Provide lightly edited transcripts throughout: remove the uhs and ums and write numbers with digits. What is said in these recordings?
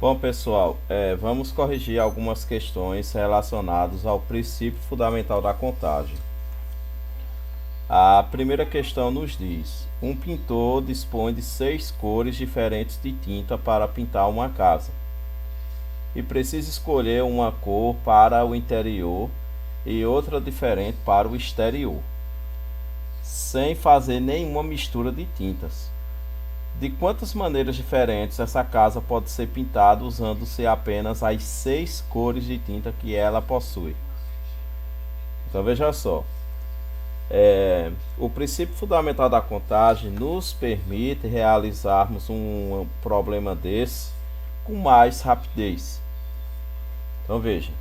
Bom, pessoal, vamos corrigir algumas questões relacionadas ao princípio fundamental da contagem. A primeira questão nos diz: um pintor dispõe de 6 cores diferentes de tinta para pintar uma casa e precisa escolher uma cor para o interior e outra diferente para o exterior, sem fazer nenhuma mistura de tintas. De quantas maneiras diferentes essa casa pode ser pintada usando-se apenas as 6 cores de tinta que ela possui? Então veja só, o princípio fundamental da contagem nos permite realizarmos um problema desse com mais rapidez. Então veja,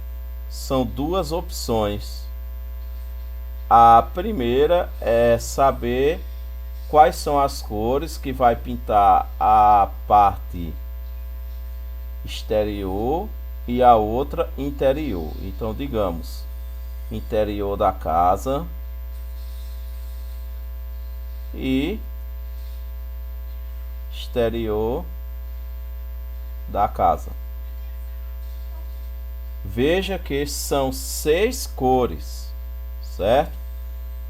são duas opções. A primeira é saber quais são as cores que vai pintar a parte exterior e a outra interior. Então, digamos, interior da casa e exterior da casa. Veja que são 6 cores, certo?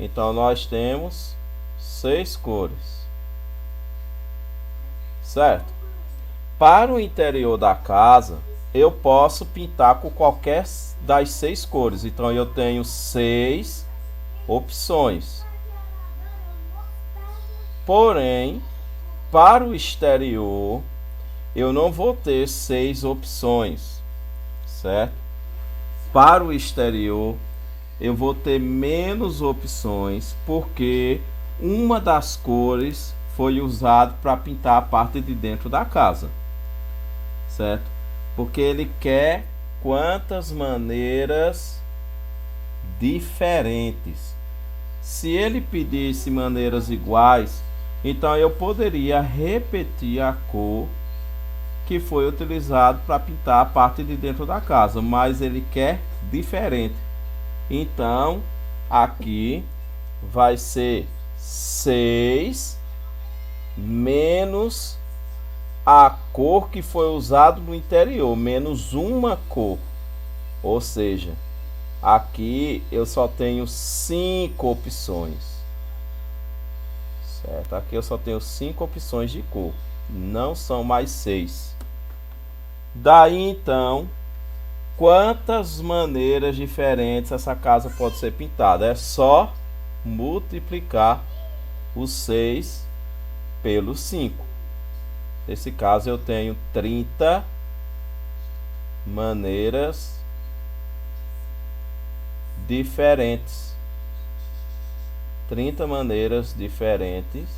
Então, nós temos 6 cores, certo? Para o interior da casa, eu posso pintar com qualquer das 6 cores. Então, eu tenho 6 opções. Porém, para o exterior, eu não vou ter 6 opções, certo? Para o exterior, eu vou ter menos opções, porque uma das cores foi usada para pintar a parte de dentro da casa, certo? Porque ele quer quantas maneiras diferentes. Se ele pedisse maneiras iguais, então eu poderia repetir a cor que foi utilizado para pintar a parte de dentro da casa, mas ele quer diferente. Então, aqui vai ser 6 menos a cor que foi usado no interior, menos uma cor. Ou seja, aqui eu só tenho 5 opções. Certo? Aqui eu só tenho 5 opções de cor. Não são mais 6. Daí então, quantas maneiras diferentes essa casa pode ser pintada? É só multiplicar o 6 pelo 5. Nesse caso, eu tenho 30 maneiras diferentes. 30 maneiras diferentes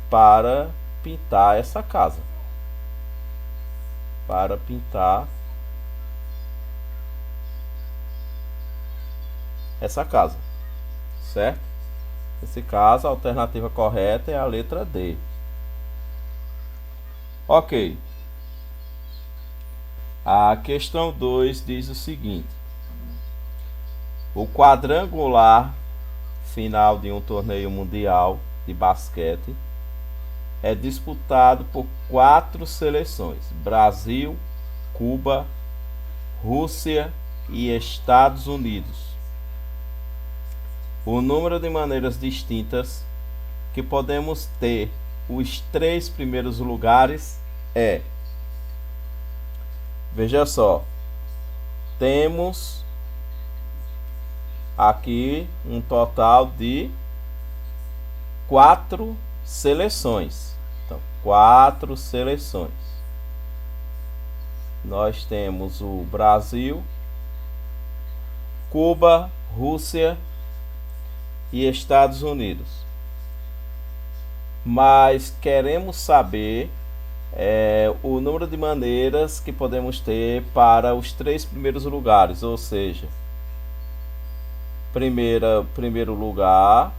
para pintar essa casa. Para pintar essa casa, certo? Nesse caso, a alternativa correta é a letra D. Ok. A questão 2 diz o seguinte: o quadrangular final de um torneio mundial de basquete é disputado por 4 seleções: Brasil, Cuba, Rússia e Estados Unidos. O número de maneiras distintas que podemos ter os 3 primeiros lugares é, veja só, temos aqui um total de 4 seleções. Então, 4 seleções. Nós temos o Brasil, Cuba, Rússia e Estados Unidos. Mas queremos saber o número de maneiras que podemos ter para os 3 primeiros lugares, ou seja, primeiro lugar,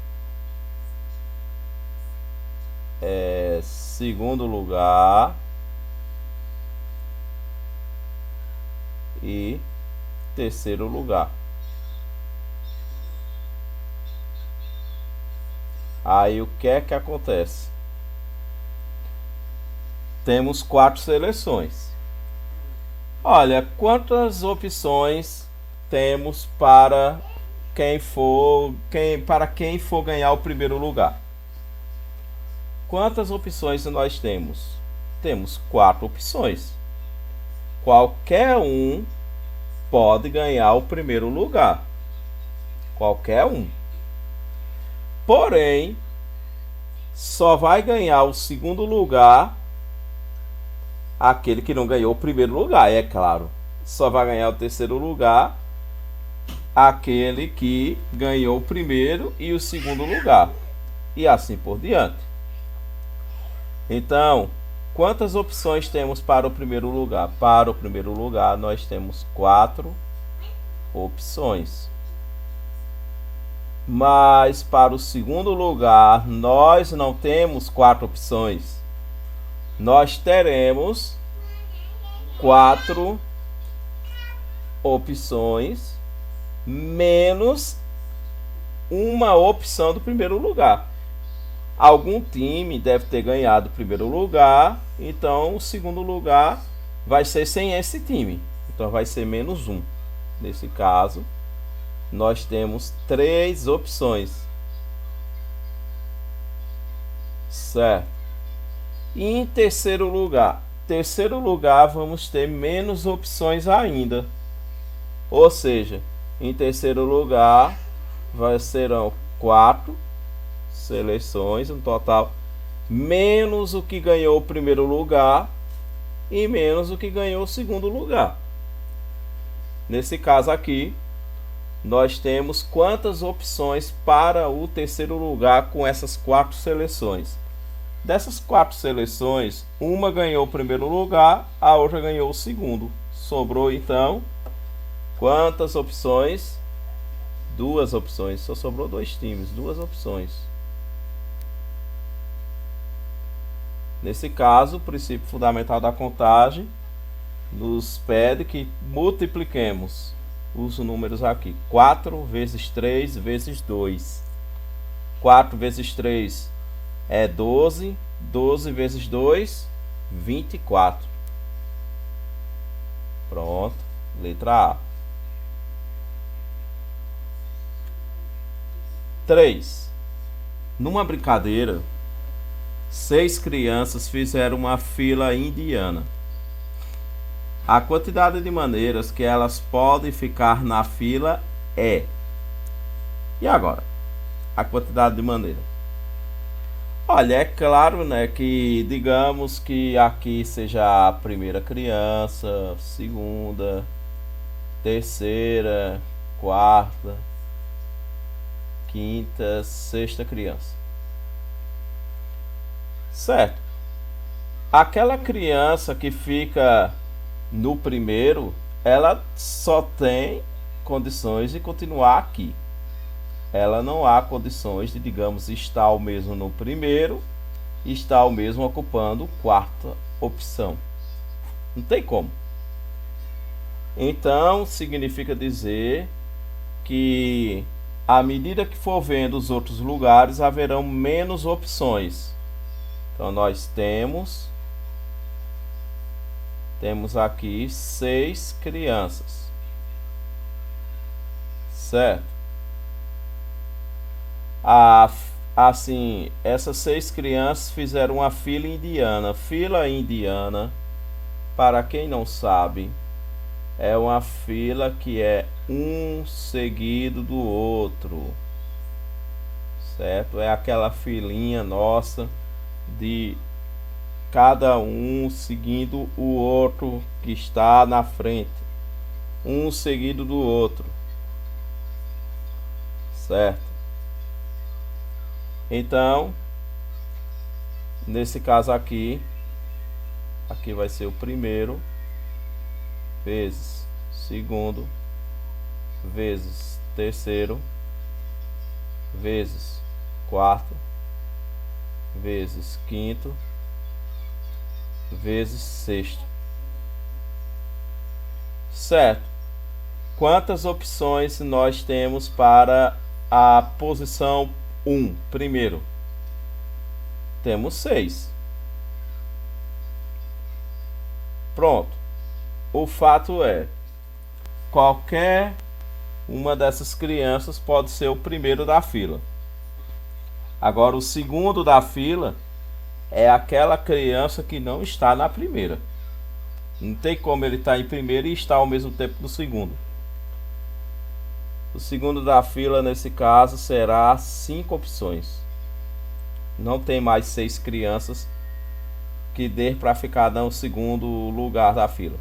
segundo lugar e terceiro lugar. Aí o que é que acontece? temos 4 seleções. Olha, quantas opções temos para quem for ganhar o primeiro lugar? Quantas opções nós temos? Temos 4 opções. Qualquer um pode ganhar o primeiro lugar. Qualquer um. Porém, só vai ganhar o segundo lugar aquele que não ganhou o primeiro lugar, é claro. Só vai ganhar o terceiro lugar aquele que ganhou o primeiro e o segundo lugar. E assim por diante. Então, quantas opções temos para o primeiro lugar? Para o primeiro lugar, nós temos 4 opções. Mas para o segundo lugar, nós não temos 4 opções. Nós teremos 4 opções menos uma opção do primeiro lugar. Algum time deve ter ganhado o primeiro lugar, então o segundo lugar vai ser sem esse time. Então vai ser menos 1. Nesse caso, nós temos 3 opções. Certo? E em terceiro lugar? Terceiro lugar, vamos ter menos opções ainda. Ou seja, em terceiro lugar, serão 4 seleções no total, menos o que ganhou o primeiro lugar e menos o que ganhou o segundo lugar. Nesse caso aqui, nós temos quantas opções para o terceiro lugar com essas 4 seleções? Dessas 4 seleções, uma ganhou o primeiro lugar, a outra ganhou o segundo. Sobrou então quantas opções? 2 opções. Só sobrou 2 times, 2 opções. Nesse caso, o princípio fundamental da contagem nos pede que multipliquemos os números aqui. 4 vezes 3 vezes 2. 4 vezes 3 é 12. 12 vezes 2, 24. Pronto. Letra A. 3. Numa brincadeira, 6 crianças fizeram uma fila indiana. A quantidade de maneiras que elas podem ficar na fila é... E agora? A quantidade de maneiras. Olha, é claro, né, que digamos que aqui seja a primeira criança, segunda, terceira, quarta, quinta, sexta criança. Certo? Aquela criança que fica no primeiro, ela só tem condições de continuar aqui. Ela não há condições de, digamos, estar ao mesmo no primeiro e estar ao mesmo ocupando quarta opção. Não tem como. Então, significa dizer que à medida que for vendo os outros lugares, haverão menos opções. Então, nós temos aqui 6 crianças. Certo? Assim, essas 6 crianças fizeram uma fila indiana. Fila indiana, para quem não sabe, é uma fila que é um seguido do outro. Certo? É aquela filinha nossa de cada um seguindo o outro que está na frente. Um seguido do outro. Certo? Então, nesse caso aqui vai ser o primeiro vezes segundo vezes terceiro vezes quarto vezes quinto vezes sexto. Certo? Quantas opções nós temos para a posição 1? Primeiro, temos 6. Pronto. O fato é, qualquer uma dessas crianças pode ser o primeiro da fila. Agora, o segundo da fila é aquela criança que não está na primeira. Não tem como ele estar em primeiro e estar ao mesmo tempo no segundo. O segundo da fila, nesse caso, será 5 opções. Não tem mais 6 crianças que dê para ficar no segundo lugar da fila.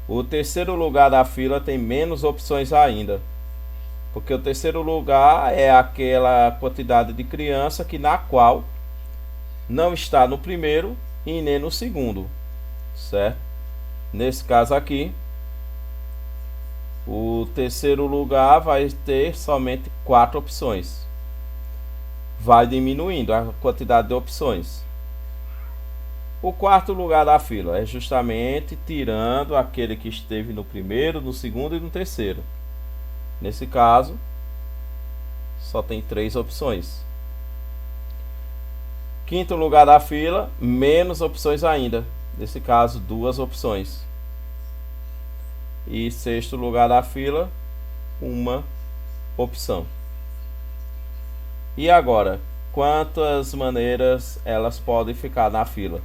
O terceiro lugar da fila tem menos opções ainda, porque o terceiro lugar é aquela quantidade de criança que na qual não está no primeiro e nem no segundo, certo? Nesse caso aqui, o terceiro lugar vai ter somente 4 opções. Vai diminuindo a quantidade de opções. O quarto lugar da fila é justamente tirando aquele que esteve no primeiro, no segundo e no terceiro. Nesse caso, só tem 3 opções. Quinto lugar da fila, menos opções ainda. Nesse caso, 2 opções. E sexto lugar da fila, 1 opção. E agora, quantas maneiras elas podem ficar na fila?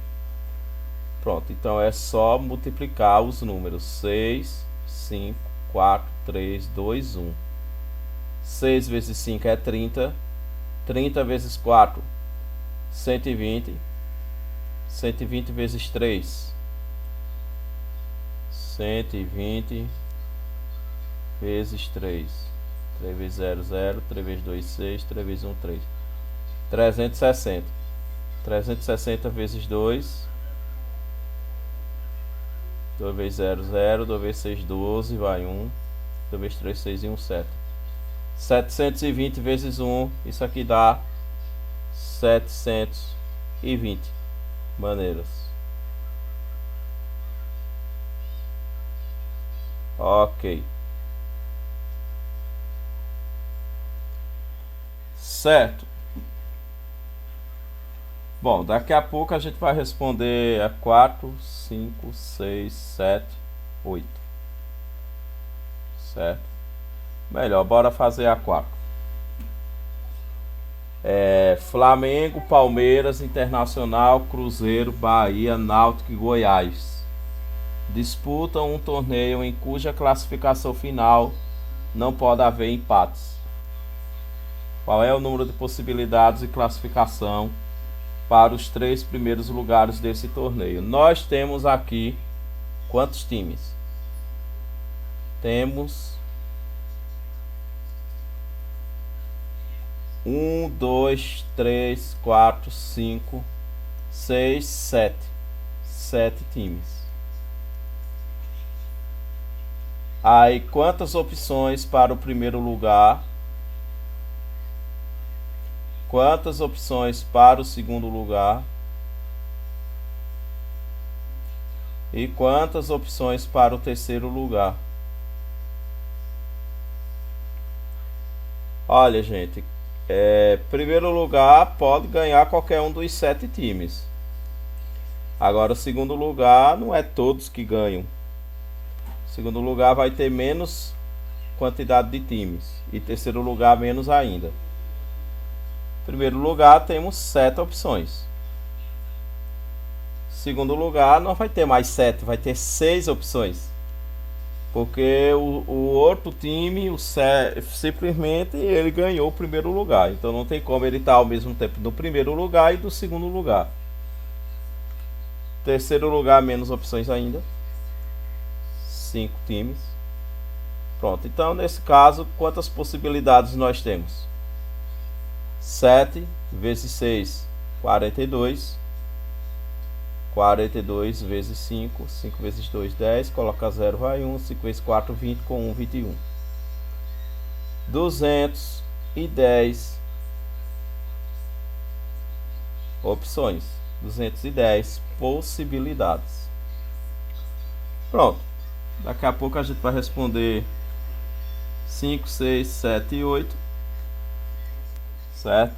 Pronto, então é só multiplicar os números 6, 5, 4, 3, 2, 1. 6 vezes 5 é 30. 30 vezes 4, 120. 120 vezes 3, 120 vezes 3. 3 vezes 0, 0. 3 vezes 2, 6. 3 vezes 1, 3. 360. 360 vezes 2. 2 vezes 0, 0. 2 vezes 6, 12. Vai 1. 2 vezes 3, 6 e 1, 7. 720 vezes 1. Isso aqui dá 720 maneiras. Ok. Certo. Bom, daqui a pouco a gente vai responder a 4, 5, 6, 7, 8. Certo? Melhor, bora fazer a 4. Flamengo, Palmeiras, Internacional, Cruzeiro, Bahia, Náutico e Goiás disputam um torneio em cuja classificação final não pode haver empates. Qual é o número de possibilidades de classificação para os 3 primeiros lugares desse torneio? Nós temos aqui quantos times? Temos 1, 2, 3, 4, 5, 6, 7. 7 times. Aí, quantas opções para o primeiro lugar? Quantas opções para o segundo lugar? E quantas opções para o terceiro lugar? Olha, gente, primeiro lugar pode ganhar qualquer um dos 7 times. Agora, o segundo lugar não é todos que ganham. Segundo lugar vai ter menos quantidade de times. E terceiro lugar menos ainda. Primeiro lugar temos 7 opções. Segundo lugar não vai ter mais 7, vai ter 6 opções. Porque o outro time, simplesmente ele ganhou o primeiro lugar. Então não tem como ele estar ao mesmo tempo no primeiro lugar e do segundo lugar. Terceiro lugar menos opções ainda. 5 times. Pronto, então nesse caso, quantas possibilidades nós temos? 7 vezes 6, 42. 42 vezes 5, 5 vezes 2, 10. Coloca 0, vai 1. 5 vezes 4, 20. Com 1, 21. 210 opções. 210 possibilidades. Pronto. Daqui a pouco a gente vai responder 5, 6, 7 e 8. Certo?